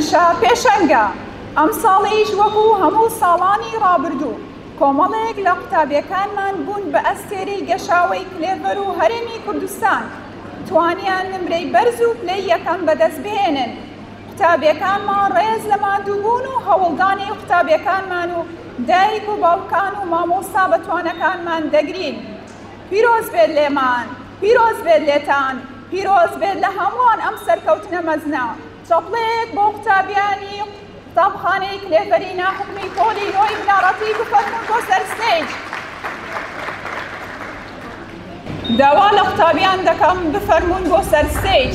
هەمیشە پێشەنگە. ئەم ساڵیش وەکو هەموو ساڵانی ڕابردوو کۆمەڵێک لە قوتابیەکانمان بوون بە ئەستێرەی گەشاوەی کلێڤەر و هەرێمی کوردستان توانیان نمرەی بەرز و پلەی یەکەم بەدەست بهێنن. قوتابیەکانمان ڕێز لە ماندووبوون و هەوڵدانی قوتابیەکانمان و دایک و باوکان و مامۆستا بەتوانەکانمان دەگرین. پیرۆز بێت لێمان، پیرۆز بێت لێتان، پیرۆز بێت لە هەمووان ئەم سەرکەوتنە مەزنا. چەپڵێک بۆ قوتابیانی قوتابخانەی کلێڤەری ناحوکمی پۆلی نۆی بناڕەتی بفەرمون بۆ سەر ستێج. داوا لە قوتابیان دەکەم بفەرمون بۆ سەر ستێج.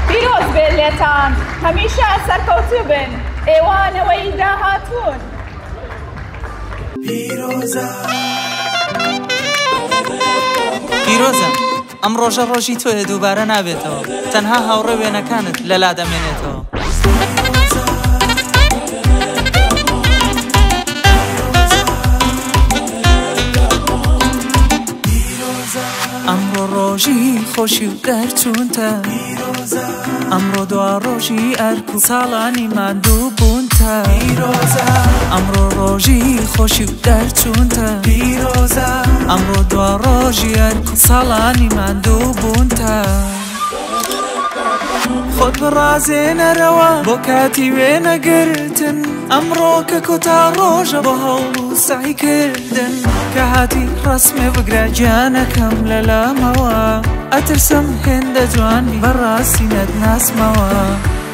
پیرۆز بێت لێتان، هەمیشە سەرکەوتوو بن، ئێوانەوەی داهاتوون. پیرۆزە، ئەم ڕۆژە ڕۆژی تۆیە دووبارە نابێتەوە، تەنها هاوڕێ وێنەکانت لەلا دەمێنێتەوە. ئەمڕۆ ڕۆژی خۆشی و دەرچوونتە، ئەمڕۆ دوا ڕۆژی ئەرک و ساڵانی ماندوو بوونتە. ئەمڕۆ ڕۆژی خۆشی و دەرچوونتە، ئەمڕۆ دوا ڕۆژی ئەرک و ساڵانی ماندوو بوونتە. خۆت بڕازێنەرەوە بۆ کاتی وێنەگرتن، ئەمڕۆ کە کۆتا ڕۆژە بۆ هەوڵ و سعیکردن، کە هاتی ڕەسمێ بگرە گیانەکەم لەلامەوە. ئەترسم هێندە جوانی بەڕاستی نەتناسمەوە،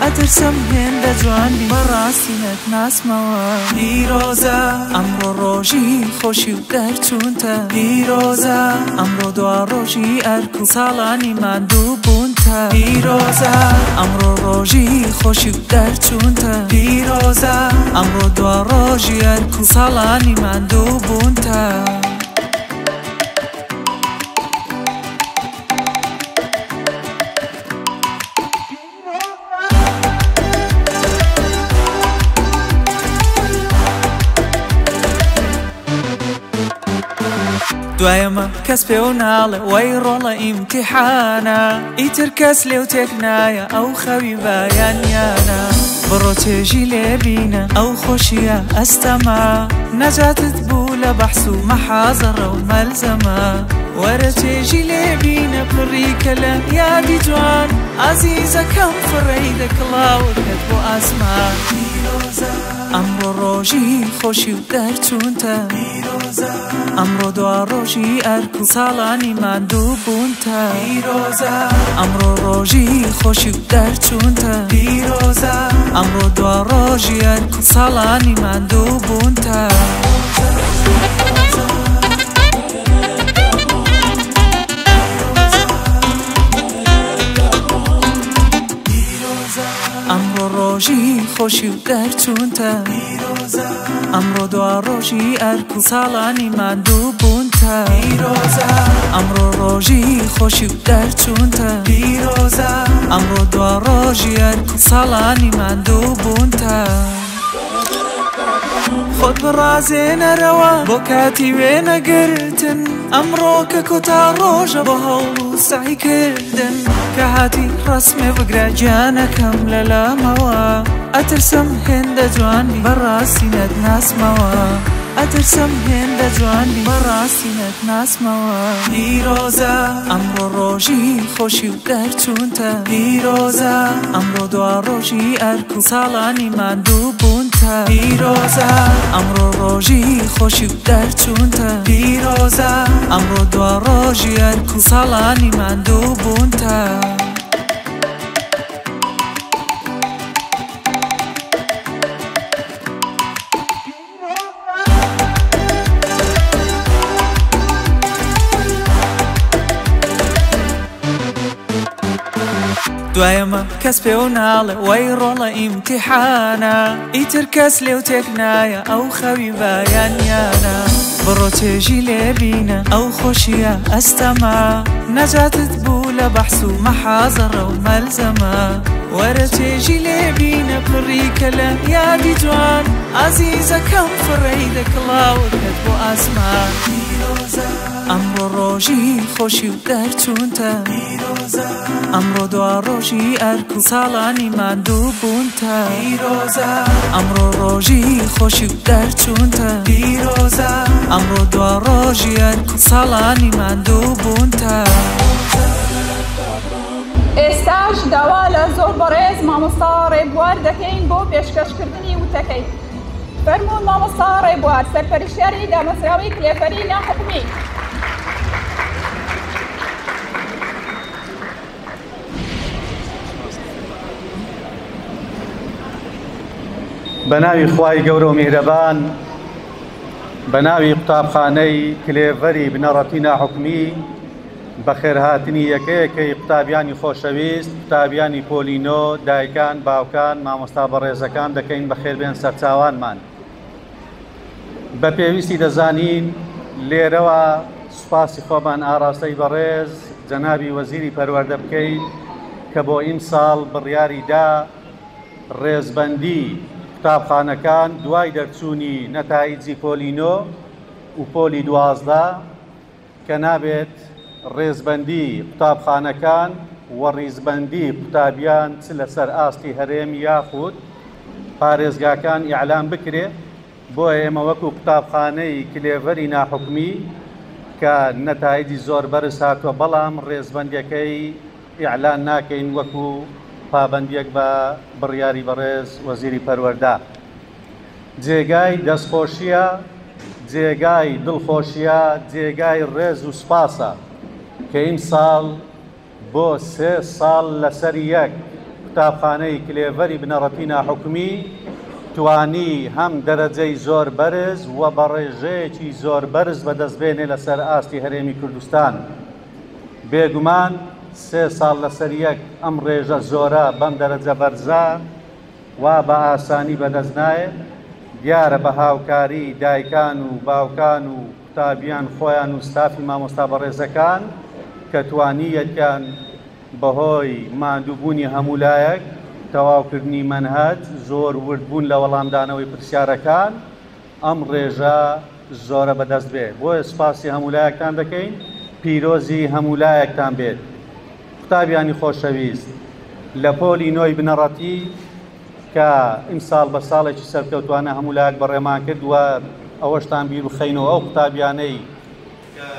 ئەترسم هێندە جوانی بەڕاستی نەتناسمەوە. پیرۆزە، ئەمڕۆ ڕۆژی خۆشی و دەرچوونتە، پیرۆزە، ئەمڕۆ دوا ڕۆژی ئەرک و ساڵانی ماندوو بوونتە. پیرۆزە، ئەمڕۆ ڕۆژی خۆشی و دەرچوونتە، پیرۆزە، ئەمڕۆ دوا ڕۆژی ئەرک و ساڵانی ماندوو بوونتە. دوایەمە کەس پێ و ناڵێ وەی ڕۆڵە ئیمتیحانە، ئیتر کەس لێو تێک نایە ئەو خەوی بایانیانە. بڕۆ چێژی لێبینە ئەو خۆشیە ئەستەما، نەجاتت بوو لە بەحس و مەحازەڕە و مەلزەمە. وەرە چێژی لێبینە پڕیکە لە یادی جوان، ئازیزەکەم فڕەی دەکڵاوەکەت بۆ ئاسمان. ئەمڕۆ ڕۆژی خۆشی و دەرچوونتە، ئەمڕۆ دوا ڕۆژی ئەرک و ساڵانی ماندوو بوونتە. ئەمڕۆ ڕۆژی خۆشی و دەرچوونتە، ئەمڕۆ دوا ڕۆژی ئەرک و ساڵانی ماندوو بوونتە. ئەمڕۆ ڕۆژی خۆشی و دەرچوونتە، ئەمڕۆ دوا ڕۆژی ئەرک و ساڵانی ماندوو بوونتە. ئەمڕۆ ڕۆژی خۆشی و دەرچوونتە، ئەمڕۆ دوا ڕۆژی ئەرک و ساڵانی ماندوو بوونتە. خۆت بڕازێنەرەوە بۆ کاتی وێنەگرتن، ئەمڕۆ کە کۆتا ڕۆژە بۆ هەوڵ و سعیکردن، کە هاتی ڕەسمێ بگرە گیانەکەم لەلامەوە. ئەترسم هێندە جوانی بەڕاستی نەتناسمەوە، ئەترسم هێندە جوانی بەڕاستی نەتناسمەوە. پیرۆزە، ئەمڕۆ ڕۆژی خۆشی و دەرچوونتە، پیرۆزە، ئەمڕۆ دوا ڕۆژی ئەرک و ساڵانی ماندوو بوونتە. پیرۆزە، ئەمڕۆ ڕۆژی خۆشی و دەرچوونتە، پیرۆزە، ئەمڕۆ دوا ڕۆژی ئەرک و ساڵانی ماندوو بوونتە. دوایەمە کەس پێ و ناڵێ وەی ڕۆڵە ئیمتیحانە، ئیتر کەس لێو تێک نایە ئەو خەوی بایانیانە. بڕۆ چێژی لێبینە ئەو خۆشیە ئەستەما، نەجاتت بوو لە بەحس و مەحازەڕە و مەلزەمە. وەرە چێژی لێبینە پڕیکە لە یادی جوان، ئازیزەکەم فڕەی دەکڵاوەکەت بۆ ئاسمان. ئەمڕۆ ڕۆژی خۆشی و دەرچوونتە پیرۆزە ئەمڕۆ دوا ڕۆژی ئەرک و ساڵانی ماندوو بوونتە پیرۆزە ئەمڕۆ ڕۆژی خۆشی و دەرچوونتە پیرۆزە ئەمڕۆ دوا ڕۆژی ئەرک و ساڵانی ماندوو بوونتە. ئێستاش داوا لە زۆر بەڕێز مامۆستا ڕێبوار دەکەین بۆ پێشکەشکردنی وتەکەی. فەرموون مامۆستا ڕێبوار سەرپەرشتیاری دامەزراوەی کلێفەری ناحوکمی. بەناوی خوای گەورە و میهرەبان، بەناوی قوتابخانەی کلێڤەری بنەڕەتی ناحوکمی، بەخێرهاتنی یەکەیەکەی قوتابیانی خۆشەویست، قوتابیانی پۆلینۆ، دایکان، باوکان، مامۆستا بەڕێزەکان دەکەین بەخێربێن سەرچاوانمان. بە پێویستی دەزانین لێرەوە سوپاسی خۆمان ئاراستەی بەڕێز جەنابی وەزیری پەروەردە بکەین کە بۆ ئیم ساڵ بڕیاریدا ڕێزبەندی قوتابخانەکان دوای دەرچوونی نەتایجی پۆلینۆ و پۆلی 12 کە نابێت ڕێزبەندی قوتابخانەکان و ڕیزبەندی قوتابیان چ لەسەر ئاستی هەرێم یاخود پارێزگاکان ئیعلام بکرێ. بۆیە ئێمە وەکو قوتابخانەی کلێڤەری ناحوکمی کە نەتایجی زۆر بەرز هاتووە بەڵام ڕێزبەندیەکەی ئیعلان ناکەین وەکو پابەندیەک بە بڕیاری بەڕێز وەزیری پەروەردە. جێگای دەستخۆشیە، جێگای دڵخۆشیە، جێگای ڕێز و سپاسە کە ئیم ساڵ بۆ 3 ساڵ لەسەر یەک قوتابخانەی کلێڤەری بنەڕەتی ناحوکمی توانی هەم دەرەجەی زۆر بەرز و بە ڕێژەیەکی زۆر بەرز بەدەستبێنێ لەسەر ئاستی هەرێمی کوردستان. بێگومان 3 ساڵ لەسەر یەک ئەم ڕێژە زۆرە بەم دەرەجە بەرزە وا بە ئاسانی بەدەست نایە. دیارە بە هاوکاری دایکان و باوکان و قوتابیان خۆیان و ستافی مامۆستا بەڕێزەکان کە توانیەکان بەهۆی ماندووبوونی هەمولایەک، تەواوکردنی مەنهەج، زۆر وردبوون لە وەڵامدانەوەی پرسیارەکان ئەم ڕێژە زۆرە بەدەست بێ. بۆیە سپاسی هەمولایەکتان دەکەین، پیرۆزی هەمولایەکتان بێت. قوتابیانی خۆشەویست، لە پۆلی نۆی بنەڕەتی کە ئیمساڵ بە ساڵێکی سەرکەوتوانە هەمولایەک بەڕێمان کرد و ئەوەشتان بیر بخەینەوە ئەو قوتابیانەی کە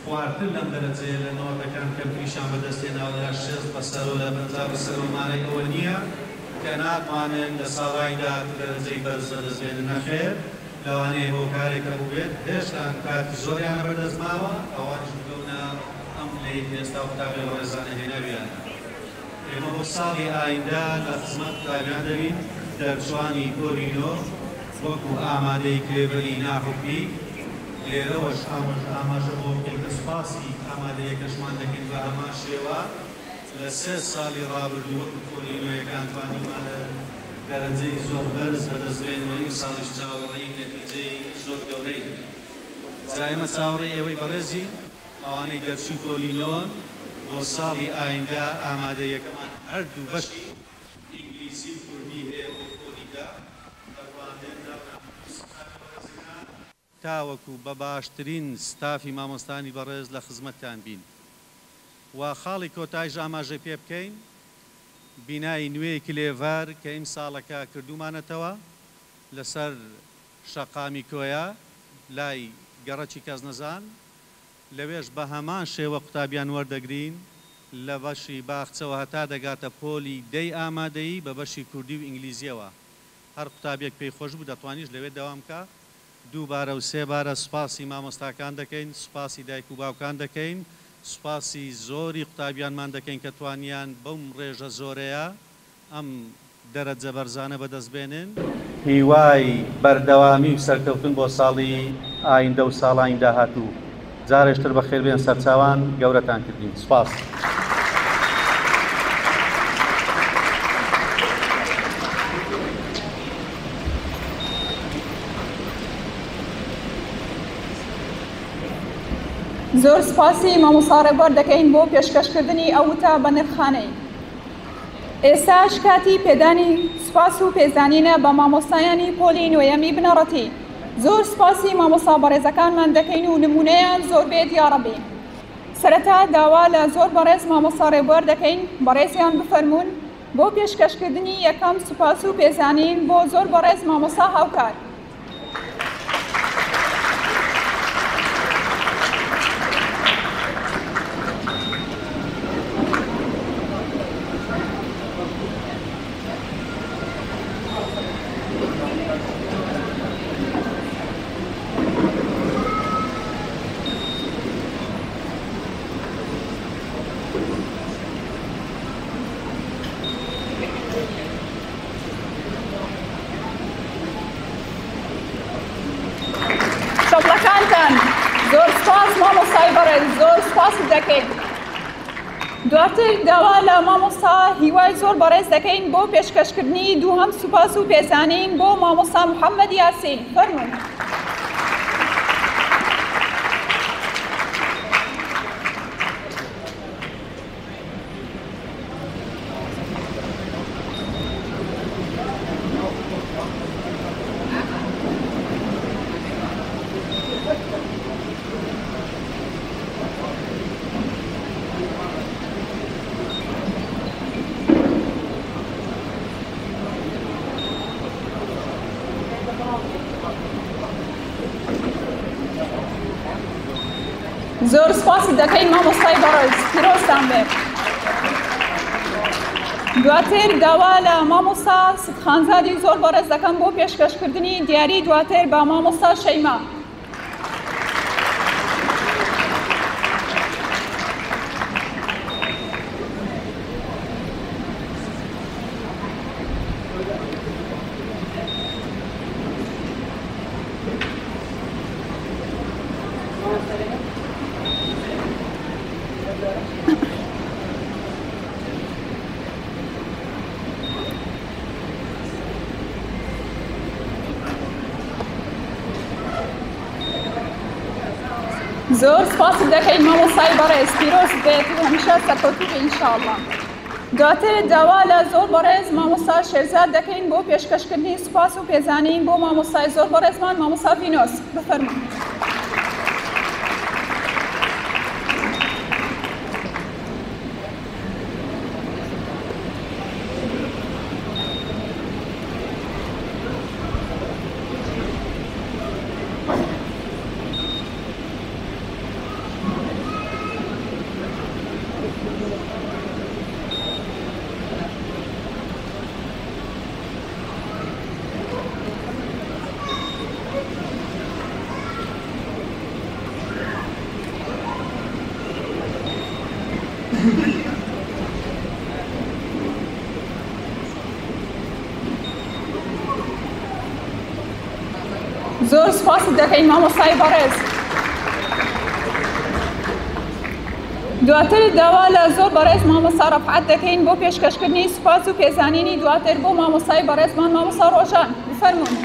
خواردن لەم دەرەجەیە لە نەوەتەکان کە پیشان بەدەستێناوە لە 60 بەسەر و لە بەنجاب سەرۆمانەی ئەوە نییە کە ناتوانن لە ساڵایدا دەرەجەی بەرز بەدەستبێنن. نەخێر لەوانەیە هۆکارێکە بووبێت هێشتا کاتی زۆریان بەدەستماوە ئەوانش بگەونە ئەم لەی ئێستا قوتابی بەڕێزانە هێناویان. ئێمە بۆ ساڵی ئایندا لە خزمەت قوتابیان دەبین دەرچوانی پۆلینۆ وەکو ئامادەی کلێڤەری ناحوکمی. لێرەوەش ئاماژە بۆ بکەین سوپاسی ئامادەیەکەشمان دەکەین بە هەمان شێوە لە 3 ساڵی ڕابردوو وەکو پۆلینۆیەکان توانیمانە دەرەجەی زۆر بەرز بەدەستبێنەوە. ئیم ساڵیش چاوەڕێی نەتیجەی زۆر گەورەی. جا ئێمە چاوەڕێی ئێوەی بەڕێزی ئەوانەی دەرچوون پۆلینۆن بۆ ساڵی ئایندا ئامادەیەکەمان هەردوو بەشی ئینگلیزی و کوردی هەیە بۆ پۆلیدا تاوەکو بە باشترین ستافی مامۆستانی بەڕێز لە خزمەتتان بین و خاڵی کۆتایش ئاماژەی پێ بکەین بینایی نوێی کلێڤەر کە ئیم ساڵەکە کردومانەتەوە لەسەر شەقامی کۆیە لای گەڕەکی کەس نەزان. لەوێش بە هەمان شێوە قوتابیان وەردەگرین لە بەشی باخچەوە هەتا دەگاتە پۆلی دەی ئامادەیی بە بەشی کوردی و ئینگلیزیەوە. هەر قوتابێک پێی خۆش بوو دەتوانیش لەوێ دەوام بکە. 2 بارە و 3 بارە سوپاسی مامۆستاکان دەکەین، سوپاسی دایک و باوکان دەکەین، سوپاسی زۆری قوتابیانمان دەکەین کە توانیان بەم ڕێژە زۆرەیە ئەم دەرەجە بەرزانە بەدەستبێنن. هیوای بەردەوامی و سەرکەوتن بۆ ساڵی ئایندە و ساڵانی داهاتوو. جارێشتر بەخێربێن سەرچاوان گەورەتان کردین. سوپاس. زۆر سپاسی مامۆستا ڕێبوار دەکەین بۆ پێشکەشکردنی ئەو وتە بە نرخانەی. ئێستاش کاتی پێدانی سوپاس و پێزانینە بە مامۆستایانی پۆلی نوێیەمی بنەڕەتی زۆر سپاسی مامۆستا بەڕێزەکانمان دەکەین و نمونەیان زۆر بێت یا ڕەبی. سەرەتا داوا لە زۆر بەڕێز مامۆستا ڕێبوار دەکەین بەڕێزیان بفەرمونون بۆ پێشکەشکردنی یەکەم سوپاس و پێزانین بۆ زۆر بەڕێز مامۆستا هاوکار. شەڵەکانتان زۆر سپاس مامۆستای بەڕێز، زۆر سپاسی دەکەین. دواتر داوا لە مامۆستا هیوای زۆر بەڕێز دەکەین بۆ پێشکەشکردنی دووهەم سوپاس و پێزانین بۆ مامۆستا محەممەد یاسین. فەرموون. زۆر سپاسی دەکەین مامۆستای بەڕێز، پیرۆزتان بێت. دواتر داوا لە مامۆستا سدخانزادی زۆر بەڕێز دەکەم بۆ پێشکەشکردنی دیاری دواتر بە مامۆستا شەیما. زۆر سپاسی دەکەین مامۆستای بەڕێز، پیرۆز بێت و هەمیشە سەرکەوتوو بێ ئینشاءالله. دواتر داوا لە زۆر بەڕێز مامۆستا شێرزاد دەکەین بۆ پێشکەشکردنی سوپاس و پێزانین بۆ مامۆستای زۆر بەڕێزمان مامۆستا ڤینۆس. بفەرموون. زۆر سپاسی دەکەین مامۆستای بەڕێز. دواتر داوا لە زۆر بەڕێز مامۆستا ڕەفعەت دەکەین بۆ پێشکەشکردنی سوپاس و پێزانینی دواتر بۆ مامۆستای بەڕێزمان مامۆستا ڕۆژان. بفەرموون.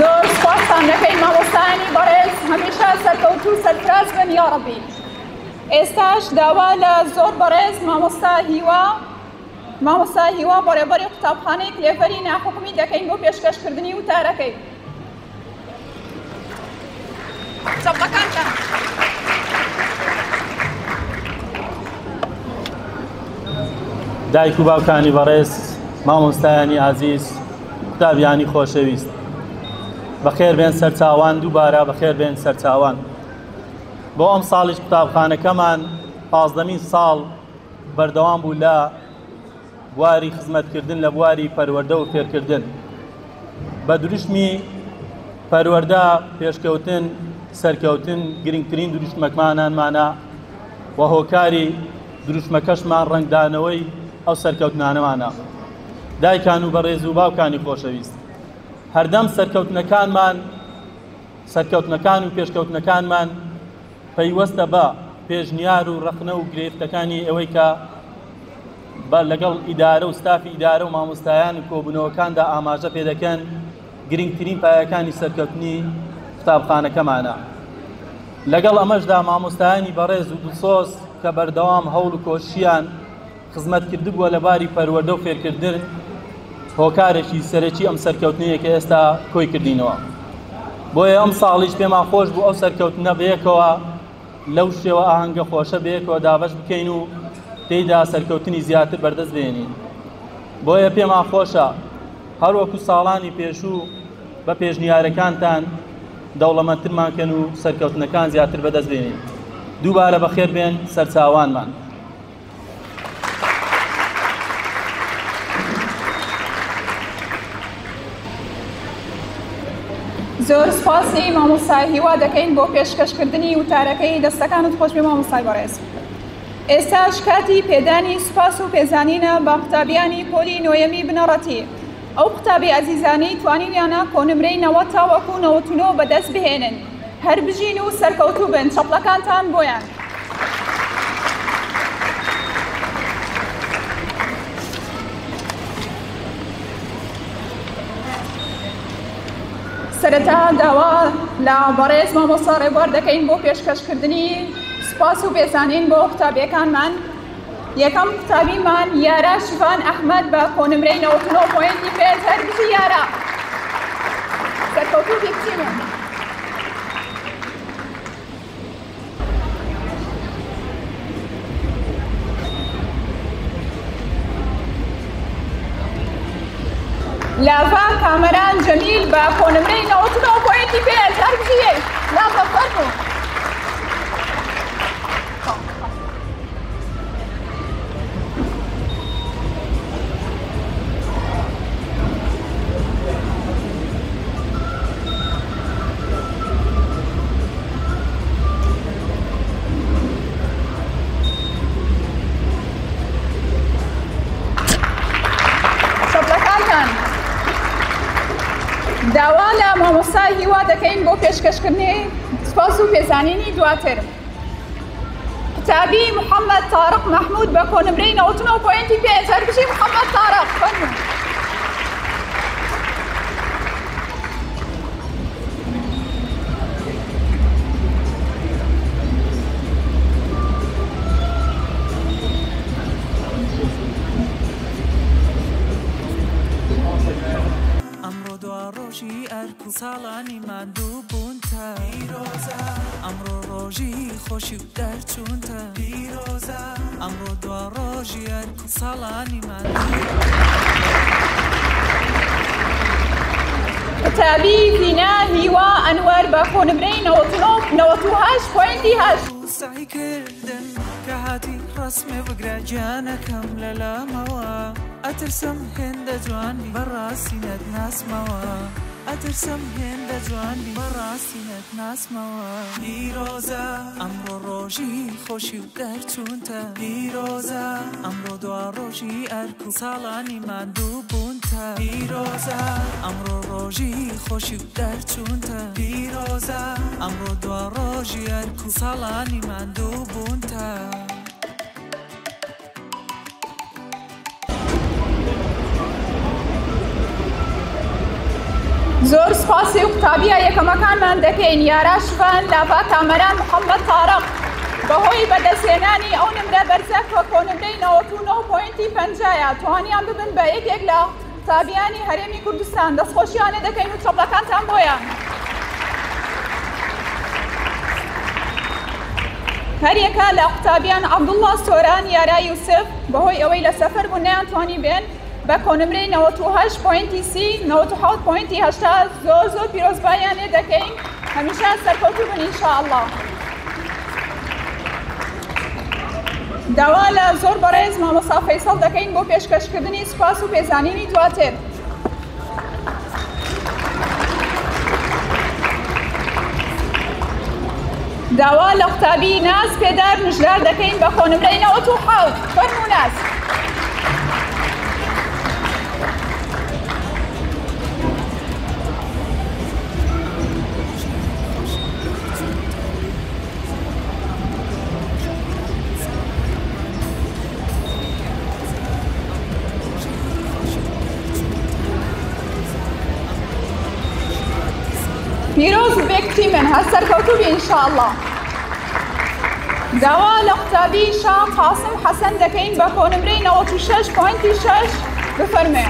زۆر سپاسان دەکەین مامۆستایانی بەڕێز، هەمیشە سەرکەوتوو سەرفراز بن یا ڕەبی. ئێستاش داوا لە زۆر بەڕێز مامۆستا هیوا بەڕێبەری قوتابخانەی کلێڤەری ناحوکمی دەکەین بۆ پێشکەشکردنی وتارەکەی. چەپڵەکانتان. دایک و باوکانی بەڕێز، مامۆستایانی عەزیز، قوتابیانی خۆشەویست، بەخێر بێن سەرچاوان، دووبارە بەخێر بێن سەرچاوان. بۆ ئەم ساڵیش قوتابخانەکەمان 15مین ساڵ بەردەوام بوو لە بواری خزمەتکردن لە بواری پەروەردە و فێرکردن. بە دروشمی پەروەردە پێشکەوتن سەرکەوتن گرنگترین دروشمەکانمانە و هۆکاری دروشمەکەشمان ڕەنگدانەوەی ئەو سەرکەوتنانەمانە. دایکان و بەڕێز و باوکانی خۆشەویست، هەردەم سەرکەوتنەکان و پێشکەوتنەکانمان پەیوەستە بە پێشنیار و ڕخنە و گرێفتەکانی ئەوەی کە لەگەڵ ئیدارە و ستافی ئیدارە و مامۆستایان و کۆبوونەوەکاندا ئاماژە پێ دەکەن گرنگترین پایەکانی سەرکەوتنی قوتابخانەکەمانە. لەگەڵ ئەمەشدا مامۆستایانی بەڕێز و دڵسۆز کە بەردەوام هەوڵ و کۆشیان خزمەت کردبووە لە باری پەروەردە و فێرکردن هۆکارێکی سەرەکی ئەم سەرکەوتنەیە کە ئێستا کۆی کردینەوە. بۆیە ئەم ساڵیش پێمان خۆش بوو ئەو سەرکەوتنە بەیەکەوە لەو شێوە ئاهەنگە خۆشە بەیەکەوە دابەش بکەین و تێیدا سەرکەوتنی زیاتر بەردەست بێنین. بۆیە پێمان خۆشە هەروەکو ساڵانی پێشوو بە پێشنیارەکانتان دەوڵەمەندترمانکەن و سەرکەوتنەکان زیاتر بەدەست بێنین. دووبارە بەخێر بێن سەرچاوانمان. زۆر سپاسی مامۆستای هیوا دەکەین بۆ پێشکەشکردنی وتارەکەی دەستەکانت خۆش بێ مامۆستای بەڕێز. ئێستاش کاتی پێدانی سوپاس و پێزانینە بە قوتابیانی پۆلی نۆیەمی بنەڕەتی. ئەو قوتابی ئەزیزانەی توانینیانە کۆنمرەی 90 تا وەکو 99 بەدەست بهێنن. هەر بژین و سەرکەوتوو بن چەپڵەکانتان بۆیان. سەرەتا داوا لە بەڕێز مامۆستا ڕێبوار دەکەین بۆ پێشکەشکردنی سوپاس و پێزانین بۆ قوتابیەکانمان. یەکەم قوتابیمان یارا شیفان ئەحمەد بە کۆنمرەی 99 پۆینتی پێز هەربژی یارا سەرکەوتوو بچینن. لافا کامەران جەمیل بە کۆنمرەی 99 پۆینتی پێز هەربژی لافا فەرموو. داوا لە مامۆستای هیوا دەکەین بۆ پێشکەشکردنی سوپاس و پێزانینی دواتر. قوتابی محەممەد تارق مەحموود بە کۆنمرەی 99 پۆینتی پێز هەربژی محەممەد تارق فەرموو. ساڵانی ماندوو بوونتە پیرۆزە ئەمڕۆ ڕۆژی خۆشی و دەرچوونتە پیرۆزە ئەمڕۆ دوا ڕۆژی هەرکو ساڵانی ماندوو. قوتابی دینا هیوا ئەنوەر بە کۆنمرەی 98 پۆینتی 8 سعی کردن کە هاتی ڕسمێ بگرە گیانەکەم لەلامەوە ئەترسم هێندە جوانی بەڕاستی نەتناسمەوە ئەترسم هێندە جوانی بەڕاستی نەتناسمەوە. پیرۆزە ئەمڕۆ ڕۆژی خۆشی و دەرچوونتە پیرۆزە ئەمڕۆ دوا ڕۆژی ئەرک و ساڵانی ماندوو بوونتە پیرۆزە ئەمڕۆ ڕۆژی خۆشی و دەرچوونتە پیرۆزە ئەمڕۆ دوا ڕۆژی ئەرک و ساڵانی ماندوو بوونتە. زۆر سپاسی و قوتابیە یەکەمەکانمان دەکەین. یارا شیفان لافا کامەران محەممەد تارق بەهۆی بەدەستهێنانی ئەو نمرە بەرزەک بە کۆنمرەی 99 پۆینتی 50 توانیان ببن بە یەکێک لە قوتابیانی هەرێمی کوردستان. دەستخۆشیانە دەکەین و چەپڵەکانتان بۆیان. هەریەکە لە قوتابیان عەبدوڵڵا سۆران یارا یوسف بەهۆی ئەوەی لە سەفەر بوون نەیانتوانی بێن بە کۆنمرەی 98 پۆینتی 30 97 پۆینتی 80 زۆر پیرۆزباییان لێ دەکەین. هەمیشە سەرکەوتوو بن ئینشاءالله. داوا لە زۆر بەڕێز مامۆستا فەیسەڵ دەکەین بۆ پێشکەشکردنی سوپاس و پێزانینی دواتر. داوا لە قوتابی ناز پێدار نژدار دەکەین بە کۆنمرەی 97 فەرموو ناز. بێکتی من هەر سەرکەوتوبی ئینشاءالله. داوا لە قوتابی شاه قاسم حەسەن دەکەین بە کۆنمرەی 96.6 بفەرمێ.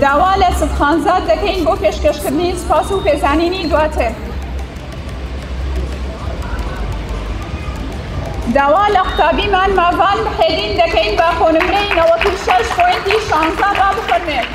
داوا لە سبخانزاد دەکەین بۆ پێشکەشکردنی سوپاس و پێزانینی دواتر. داوا لە قوتابیمان ماڤان بحێدین دەکەین بە کۆنمرەی 96.16 با بفەرمێت.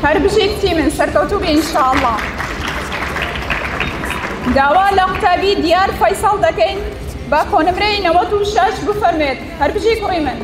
هەر بژێکتی من سەرکەوتوبی ئینشاءالله. داوا لە قوتابی دیار فەیساڵ دەکەین بە کۆنمرەی 96 بفەرمێت. هەر بژی کوڕی من.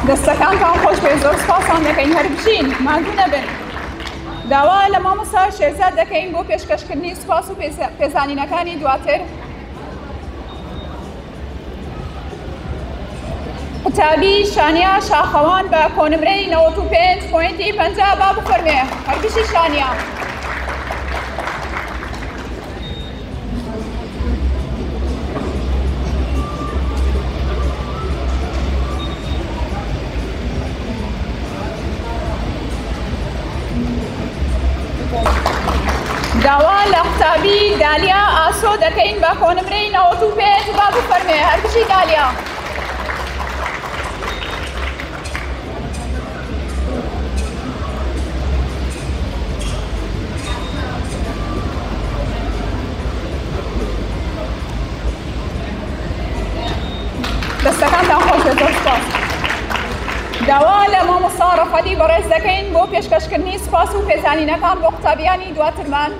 دەستەکانتان خۆش بێ زۆر سپاسان دەکەین هەر بژین ماندوو نەبن. داوا لە مامۆستا شێرزاد دەکەین بۆ پێشکەشکردنی سوپاس و پێزانینەکانی دواتر. قوتابی شانیا شاخەوان بە کۆنمرەی 95.50 با بفەرمێ. هەر بژی شانیا. داوا لە قوتابی دالیا ئاسۆ دەکەین بە کۆنمرەی 95 با بفەرمێ. هەر بژی دالیا. دەستەکانتان خۆش بێ زۆر سپاس. داوا لە مامۆستا ڕەفەتی بەڕێز دەکەین بۆ پێشکەشکردنی سوپاس و پێزانینەکان بۆ قوتابیانی دواترمان.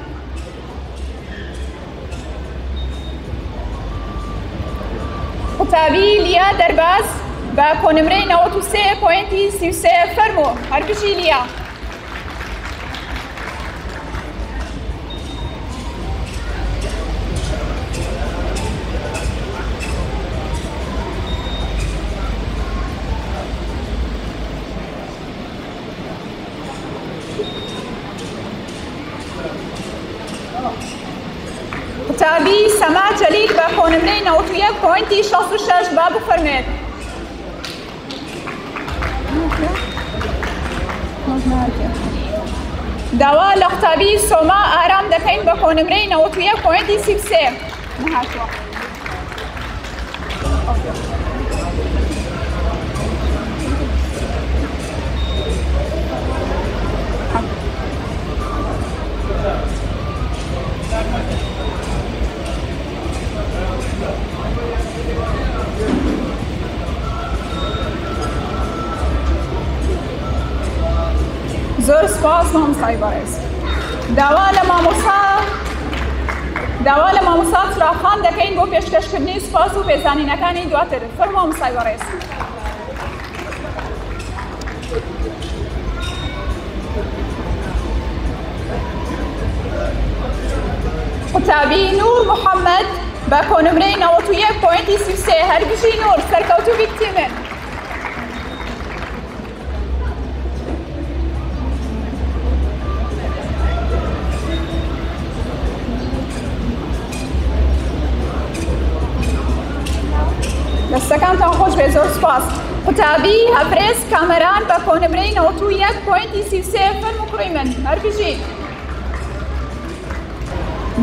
قوتابی لیا دەرباز بە کۆنمرەی 93.33 فەرموو. هەر بژی لیا. قوتابی سەما جەلیل بە کۆنمرەی 91.66 با بفەرمێت. داوا لە قوتابی سۆما ئارام دەکەین بە کۆنمرەی 91.33. نەهاتووە. زۆر سپاس مامۆستای بەڕێز. داوا لە مامۆستا چراخان دەکەین بۆ پێشکەشکردنی سوپاس و پێزانینەکانی دواتر. فەرموو مامۆستای بەڕێز. قوتابی نور محەممەد بە کۆنمرەی 91.33 هەر بژی نور سەرکەوتوبی کتی من. دەستەکانتان خۆش بێ زۆر سپاس. قوتابی هەفرێز کامەران بە کۆنمرەی 91.33 فەرموو کوڕی من. هەر بژی.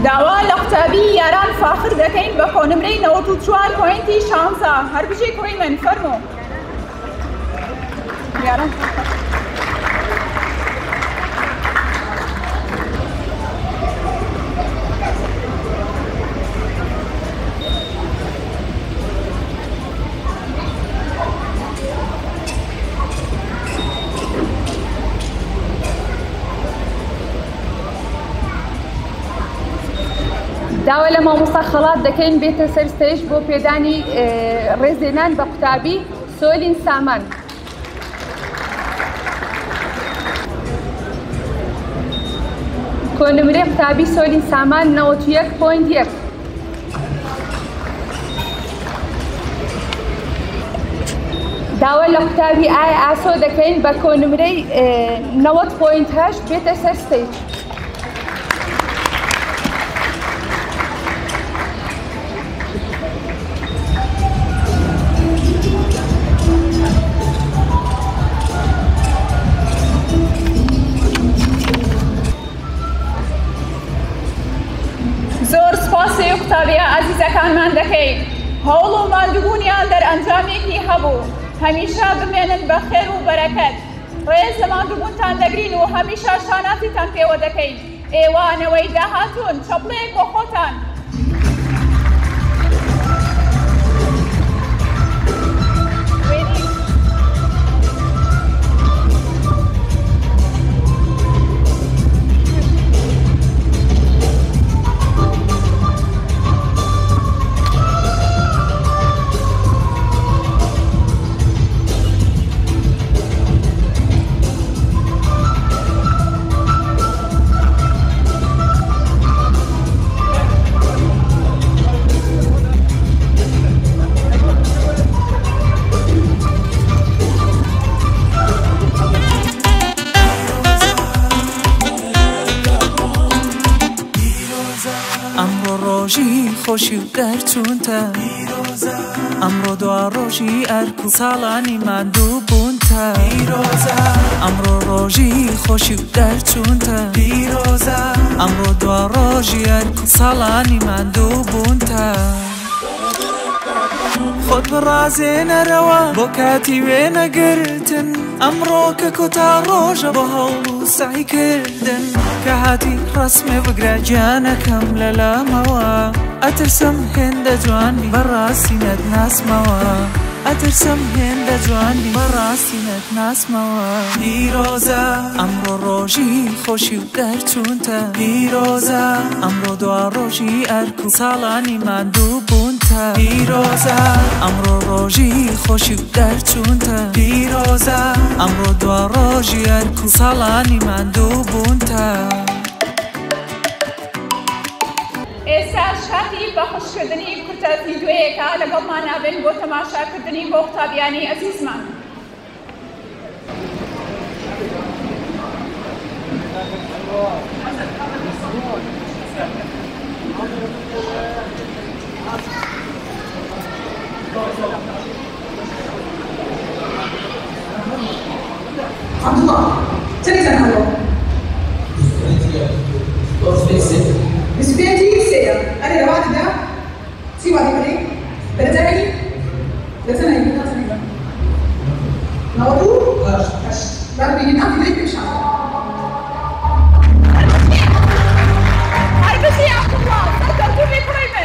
داوا لە قوتابی یاران فاخر دەکەین بە کۆنمرەی 94.16 هەر بژی کوڕی من. فەرموو. یاران داوا لە مامۆستا خەڵات دەکەین بێتە سەر ستێژ بۆ پێدانی ڕێزێنان بە قوتابی سۆلین سامان. کۆنمرەی قوتابی سۆلین سامان 91.1. داوا لە قوتابی ئای ئاسۆ دەکەین بە کۆنمرەی 90.8 بێتە سەر ستێج. زۆر سپاسی قوتابیە ئازیزەکانمان دەکەین. هەوڵ و ماندووبوونیان دەرئەنجامێکی هەبوو. هەمیشە بمێنن بە خێر و بەرەکەت. ڕێز لە ماندووبوونتان دەگرین و هەمیشە شاناتیتان پێوە دەکەین. ئێوانەوەی داهاتوون چەپڵەیەک بۆ خۆتان. خۆشی و دەرچوونتە ئەمڕۆ دوا ڕۆژی ئەرک و ساڵانی ماندوو بوونتە ئەمڕۆ ڕۆژی خۆشی و دەرچوونتە ئەمڕۆ دوا ڕۆژی ئەرک و ساڵانی ماندوو بوونتە خۆت بڕازێنەرەوە بۆ کاتی وێنەگرتن ئەمڕۆ کە کۆتا ڕۆژە بۆ هەوڵ و سعیکردن کە هاتی ڕسمێ بگرە گیانەکەم لە لامەوە ئەترسم هێندە جوانی بەڕاستی نەتناسمەوە ئەترسم هێندە جوانی بەڕاستی نەتناسمەوە پیرۆزە ئەمڕۆ ڕۆژی خۆشی و دەرچوونتە پیرۆزە ئەمڕۆ دوا ڕۆژی ئەرک و ساڵانی ماندوو بوونتە پیرۆزە ئەمڕۆ ڕۆژی خۆشی و دەرچوونتە پیرۆزە ئەمڕۆ دوا ڕۆژی ئەرک و ساڵانی ماندوو بوونتە. ئێستا شاتی بەخشکردنی کورتە ڤیدیۆیەکە لەگەڵمان نابێن بۆ تەماشاکردنی بۆ قوتابیانی ئەزیزمان. Abdullah, تلفزيون هذا. بسبيتي سير. أنا رواد ده. سوى هذي. برجعني. لسنا يبغى لسنا. نورو. أش. ربي ينام في إن شاء الله. هاي بس يا عبد الله. تذكرتوا في قريبا.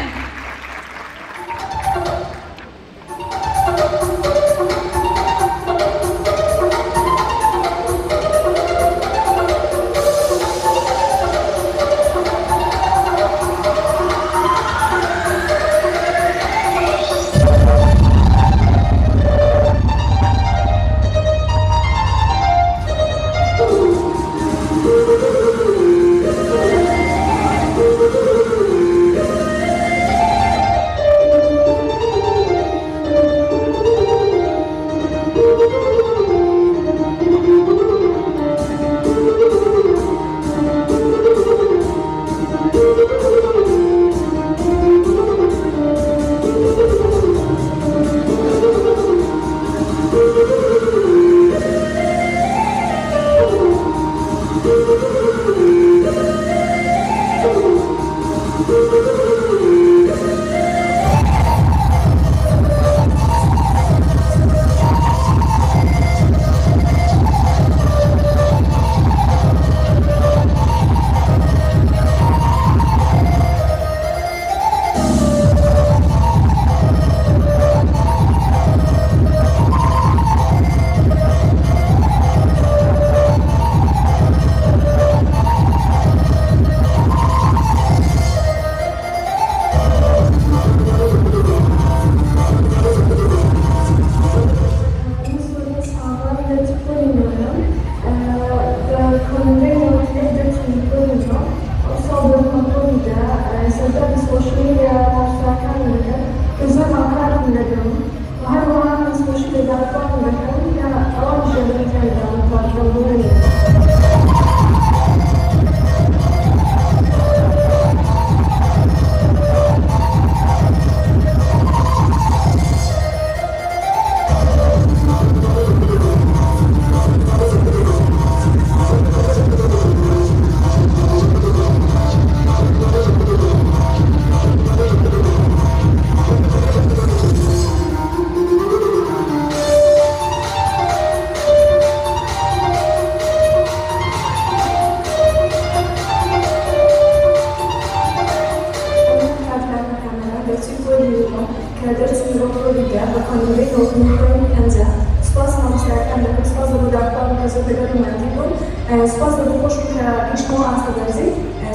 كدرسي بطولة بكونوري وبنحن أنجا سپاس مامۆستایەکان دەکەم سپاس بۆ داکتار کە زۆر بەگەڕماندی بوون سپاس بۆ خۆشم کە پیشمەوە ئاستا دەرزی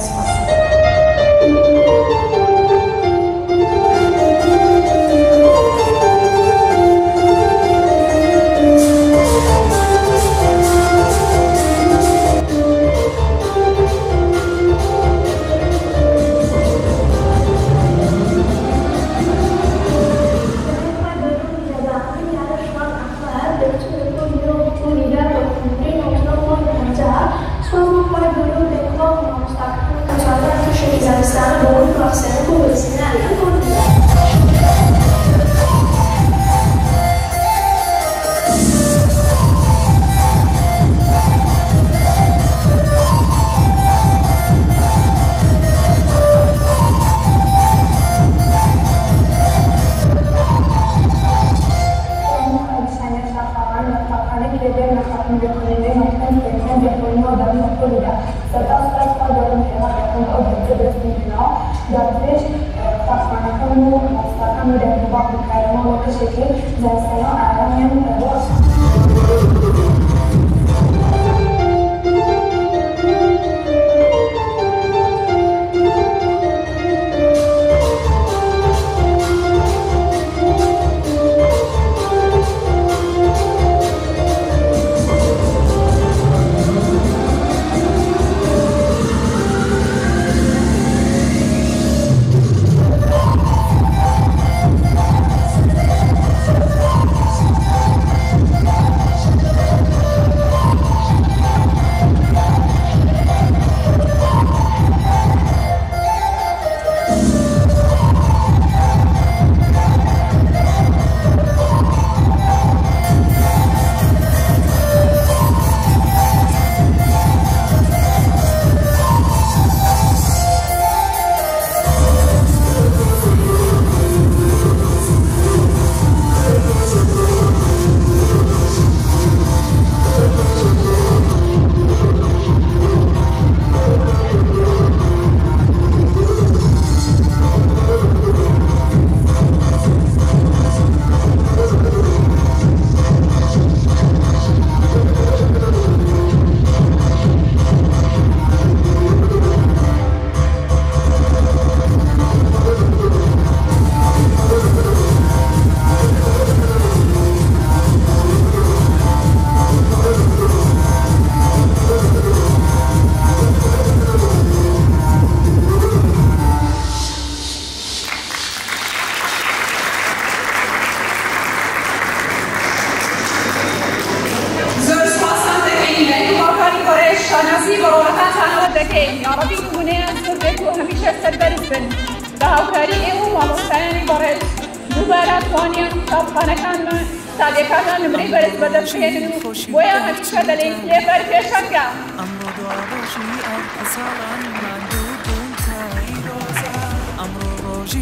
سپاس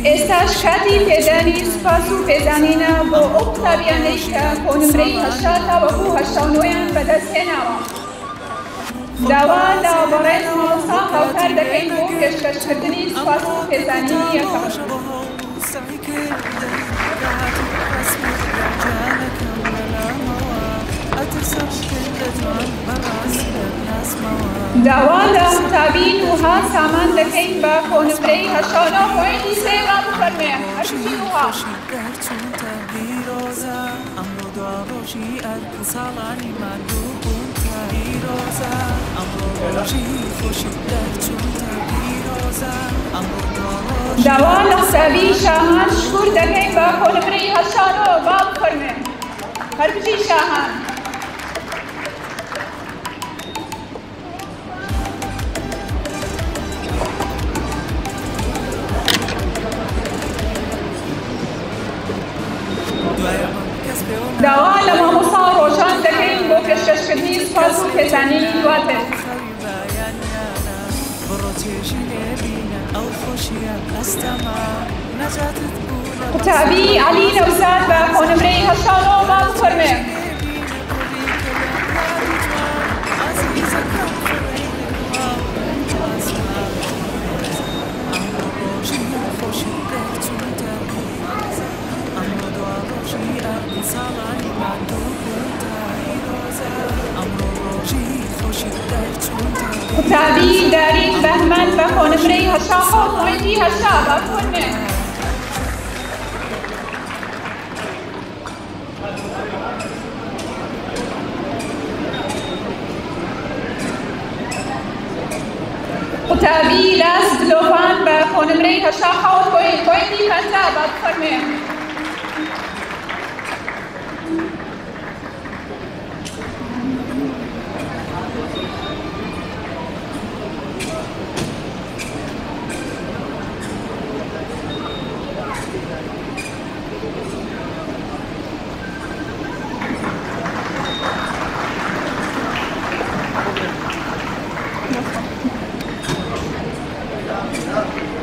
ئێستاش کاتی پێدانی سوپاس و پێزانینە بۆ ئەو قوتابیانەی کە کۆنمرەی هەشتا تا وەکو هەشتانۆیان بەدەستهێناوە. داوا لە بەڕێز مامۆستا هاوکار دەکەین بۆ پێشکەشکردنی سوپاس و پێزانینی یەکەم. داوا لە قوتابین وها سامان دەکەین بە کۆنمرەی هەشتانۆ پۆینتی سێ ڕابفەرمێ هەرچی وها. داوا لە قوتابی شاهان شکور دەکەین بە کۆنمرەی هەشتانۆ بابفەرمێ هەربژی شاهان. داوا لە مامۆستا ڕۆژان دەکەین بۆ پێشکەشکردنی سوپاس و پێزانینی دواتر. قوتابی عەلی نەوزاد بە کۆنمرەی هەشتانۆ بابفەرمێ. هشتا حوت پوینتی هشتا بفرمه قوتابی لاس دلۆڤان بە کۆنمرەی هەشتا حوت پوینتی پەنجا بفرمه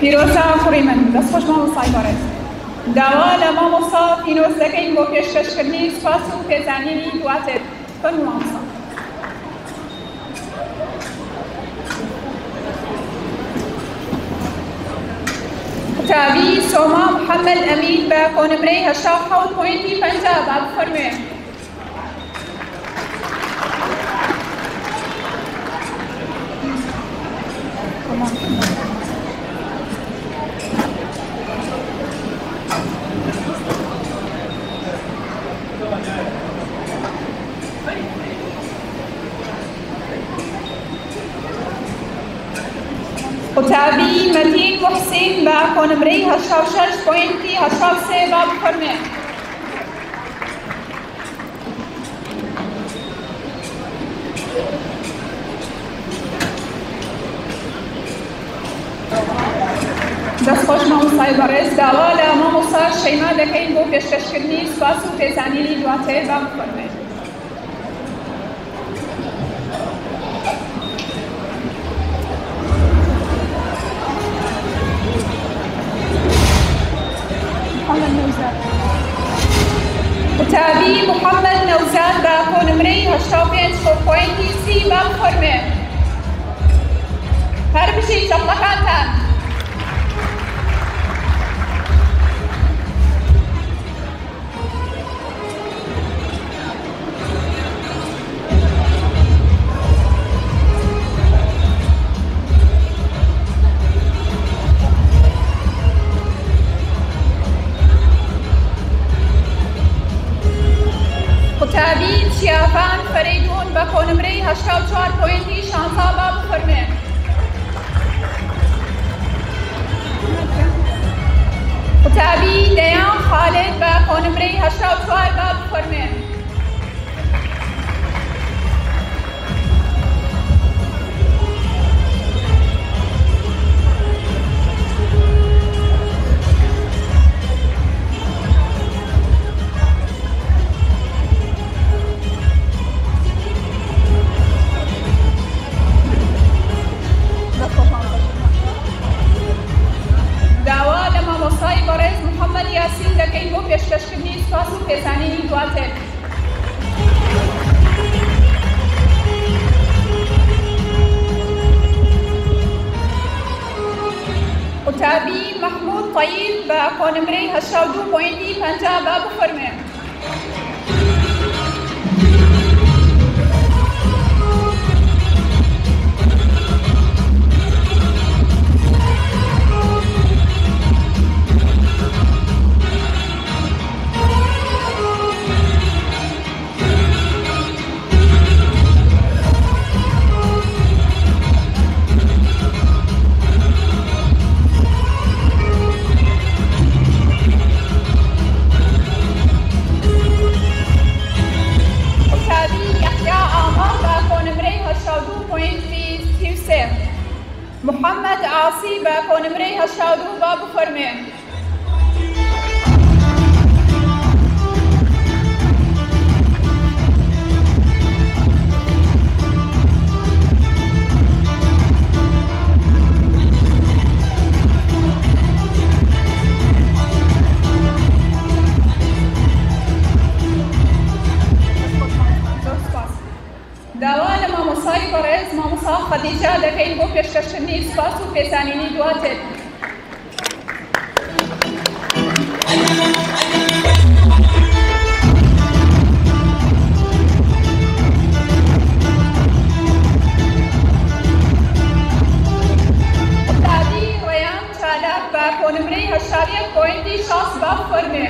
پیرۆزە کوڕی من دەستخۆش مامۆستای بەڕێز داوا لە مامۆستا پیرۆز دەکەین بۆ پێشکەشکردنی سوپاس و پێزانینی دواتر فەرموو مامۆستا قوتابی سۆما محەممەد ئەمین بە کۆنمرەی هەشتا حوت پوینتی پەنجا با بفەرموێ قوتابی مەتین محسین بە کۆنمرەی هەشتا شەش پوینتی هەشتا سێ با بفەرمێ دەستخۆش مامۆستای بەڕێز داوا لە مامۆستا شەیما دەکەین بۆ پێشکەشکردنی سوپاس و پێزانینی دواتر با بفەرمێ قوتابی محەممەد نەوزاد بە کۆنمرەی هەشتا پێنج پوینتی سی با بفەرمێ هەر بژی چەپڵەکانتان قوتابی چیافان فەرەیدون بە کۆنمرەی هەشتا و چوار پوینتی شانزە با بفەرمێ قوتابی دەیان خالد بە کۆنمرەی هەشتا و چوار با بفەرمێ داوا لە مامۆستای بەڕێز محەممەد یاسین دەکەین بۆ پێشکەشکردنی سوپاس و پێزانینی دواتر قوتابی مەحموود طەیب بە کۆنمرەی هەشتا و دوو پوینتی پەنجا با بفەرمێ محەممەد عاسی بە کۆنمرەی هەشتا و دوو با بفەرمێ داوا لە مامۆستای بەڕێز مامۆستا خەدیجە دەکەین بۆ پێشکەشکردنی سوپاس و پێزانینی دواتر قوتابی بە کۆنمرەی 8.60 بفەرمێ.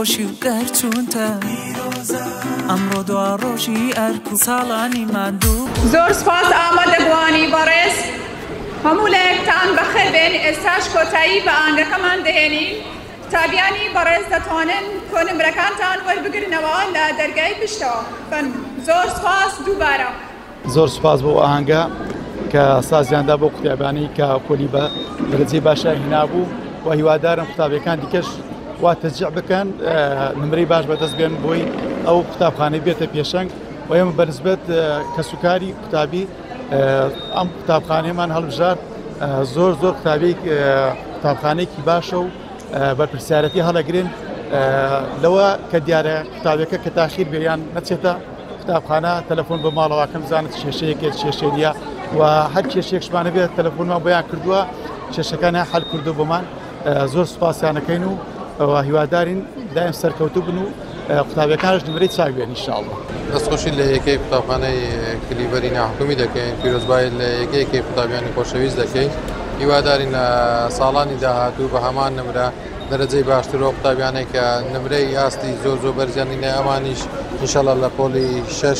خوشی و دەرچوونتە ئەمڕۆ دوا ڕۆژی ئەرک و ساڵانی ماندوو زۆر سپاس ئامادەبوانی بەڕێز هەموو لایەکتان بەخێر بێن ئێستاش کۆتایی بە ئاهەنگەکەمان دەهێنین قوتابیانی بەڕێز دەتوانن کۆنمرەکانتان وەربگرنەوە لە دەرگای پشتەوە زۆر سپاس دووبارە زۆر سپاس بۆ ئاهەنگە کە سازیاندا بۆ قوتابیانی کە کۆلی بە دەرەجەی باشە هێنابوو و هیوادارم قوتابیەکان دیکەش وا تەشجیع بکەن نمرەی باش بەدەست بێن بۆی ئەو قوتابخانەی بێتە پێشەنگ و ئێمە بەنسبەت کەسوکاری قوتابی ئەم قوتابخانەیەمان هەڵبژار زۆر قوتابخانەیەکی باشە و بەرپرسیارەتی هەڵەگرێن لەوە کە دیارە قوتابەکە کە تاخیر بێیان نەچێتە قوتابخانە تەلەفۆن بە ماڵەوەکەم زانت کێشەیەکێت کێشێنیە و هەر کێشێکشمانە بێت تەلەفۆنمان بۆیان کردووە کێشەکانیان حەل کردو بۆمان زۆر سوپاسیانەکەین و هیوادارین دایم سەرکەوتوو بن و قوتابیەکانش نمرەی چاک بێن ئینشاءالله. دەستخۆشی لە یەکەی قوتابخانەی کلیڤەری ناحکومی دەکەین پیرۆزبای لە یەکەیەکی قوتابیانی خۆشەویست دەکەین هیوادارین لە ساڵانی داهاتوو بە هەمان نمرە دەرەجەی باشترەوە قوتابیانێک کە نمرەی ئاستی زۆر بەرزیانینە ئەمانیش ئینشاءالله لە پۆلی 6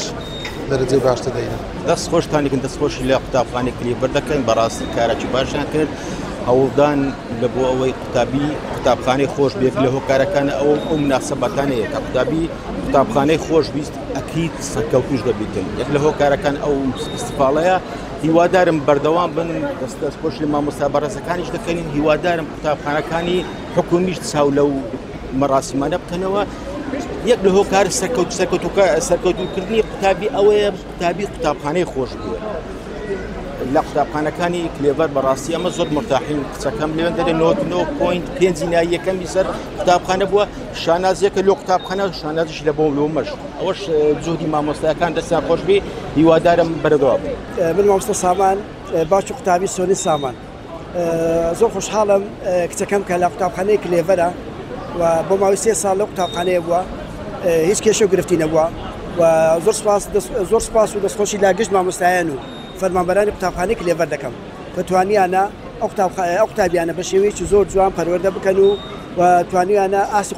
دەرەجەی باشتر دەین. دەستخۆشتانێکن دەستخۆشی لە قوتابخانەی کلیڤەر دەکەین بەڕاستی کارێکی باشیان کرد هەوڵدان لە بۆ ئەوەی قوتابخانەی خۆش بێت لە هۆکارەکانە ئەو مناسبەتانەیە کە قوتابخانەی خۆشویست ئەکید سەرکەوتوش دەبیتن یەک لە هۆکارەکان ئەو استیفاڵەیە هیوادارم بەردەوام بن دەستخۆش لە مامۆستا بەڕێزەکانیش دەکەین هیوادارم قوتابخانەکانی حکومیش چاو لەو مەراسیمانە بکەنەوە یەک لە هۆکار سەرکەوتوکردنی قوتابی ئەوەیە قوتابی قوتابخانەی خۆش بێت لە قوتابخانەکانی کلێڤەر بەڕاستی ئەمە زۆر مرتاحین قسەکەم لێوێن دەرێ 99.5 ناییەکەمی سەر قوتابخانە بووە شانازیەکە لۆ قوتابخانە شانازیش لە بۆ لۆمەش ئەوەش جوهدی مامۆستایەکان دەستیان خۆش بێ هیوادارم بەرەوە بێ. من مامۆستا سامان باش قوتابی سۆنی سامان زۆر خۆشحاڵم کچەکەم کە لە قوتابخانەی کلێڤەرە و بۆ ماوەی 3 ساڵ لە قوتابخانەیە بووە هیچ کێشە و گرفتی نەبووە و زۆر سپاس و دەستخۆشی لا گشت مامۆستایان و فەرمانبەرانی قوتابخانەی کلێڤەر دەکەم کە توانیانە ئەو قوتابیانە بە شێوەیەکی زۆر جوان پەروەردە بکەن و توانیانە ئاسی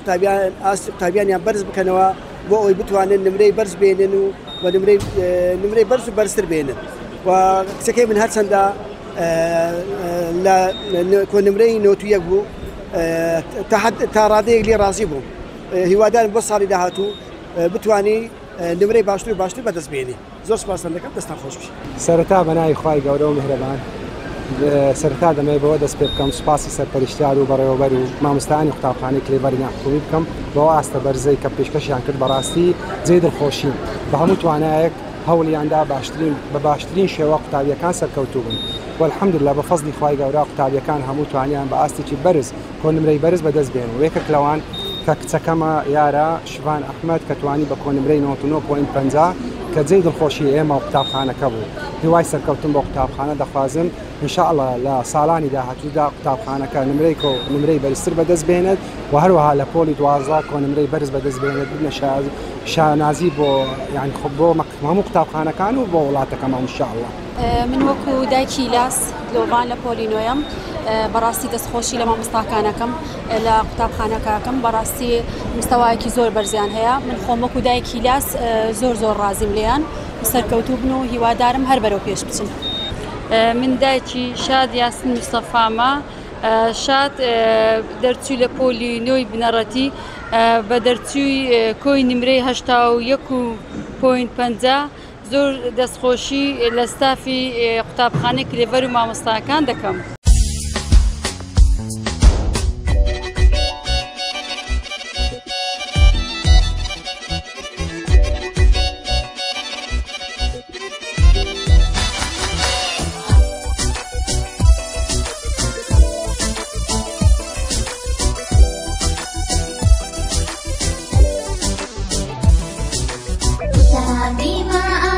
قوتابیانیان بەرز بکەنەوە بۆ ئەوی بتوانن نمرەی بەرز بێنن و نمرەی بەرز و بەرزتر بێنن و کچەکەی من هەرچەندە لە کۆنمرەی 91 بوو تا ڕادەیەک لێ ڕازی بووم هیوادارم بۆ ساڵی داهاتوو بتوانی نمرەی باشتر و باشتر بەدەست بێنی زۆر سپاسان دەکەم دەستان خۆش بشی. سەرەتا بە ناوی خوای گەورە و میهرەبان سەرتا دەمەوێت بەوە دەست پێ بکەم سوپاسی سەرپەرشتیار و بەڕێوەبەر و مامۆستایانی قوتابخانەی کلێڤەری ناحکومی بکەم بەوە ئاستە بەرزەی کە پێشکەشیان کرد بەڕاستی جێی دڵخۆشین بە هەموو توانایەک هەوڵیاندا بە باشترین شێوە قوتابیەکان سەرکەوتوو بن والحەمدلله بە فەزلی خوای گەورە قوتابیەکان هەموو توانیان بە ئاستێکی بەرز کۆنمرەی بەرز بەدەست بێن و یەکێک لەوان کە کچەکەمە یارە شوان ئەحمەد کە توانی بە کۆنمرەی 99.50 کە جێی دڵخۆشی ئێمە و قوتابخانەکە بوو هیوای سەرکەوتن بۆ قوتابخانە دەخوازم انشاءالله لە ساڵانی داهاتوودا قوتابخانەکە نمرەی بەرزتر بەدەست بێنێت و هەروەها لە پۆلی 12 کۆنمرەی بەرز بەدەست بێنێت بنە شانازی بۆ یعنی بۆ هەموو قوتابخانەکان و بۆ وڵاتەکەمان انشاءالله. من وەکو دایکی لاس لۆڤان لە پۆلی نۆیەم بەڕاستی دەستخۆشی لە مامۆستاکانەکەم لە قوتابخانەکەکەم بەڕاستی مستەوایەکی زۆر بەرزیان هەیە من خۆم وەکو دایکی لاس زۆر ڕازیم لێیان سەرکەوتوو بن و هیوادارم هەر بەرەو پێش بچن. من دایکی شاد یاسین مستەفامە شاد دەرچووی لە پۆلی نۆی بنەڕەتی بە دەرچووی کۆی نمرەی 81.50 زۆر دەستخۆشی لە ستافی قوتابخانەی کلێڤەر و مامۆستاکان دەکەم. بما